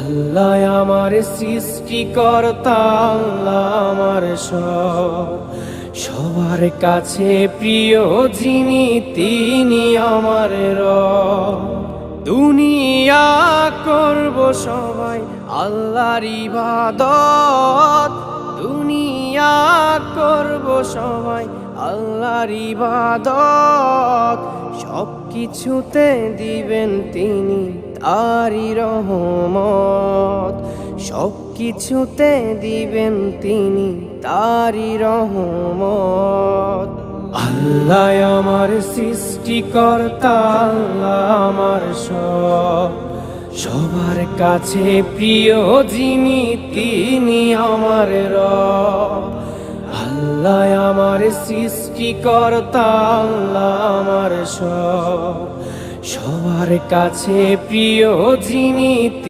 আল্লাহ আমার সৃষ্টিকর্তা, আল্লাহ আমার সবার কাছে প্রিয় যিনি তিনি আমার রব। দুনিয়া করব সবাই আল্লাহর ইবাদত, দুনিয়া করব সবাই আল্লাহর ইবাদত। সব কিছুতে দিবেন তিনি তারই রহমত, সব কিছুতে দিবেন তিনি তারই রহমত। আল্লাহ আমার সৃষ্টিকর্তা, আল্লাহ আমার সবার কাছে প্রিয় যিনি তিনি আমার রব। আল্লাহ আমার সৃষ্টিকর্তা, আল্লাহ আমার সবার কাছে প্রিয় যিনি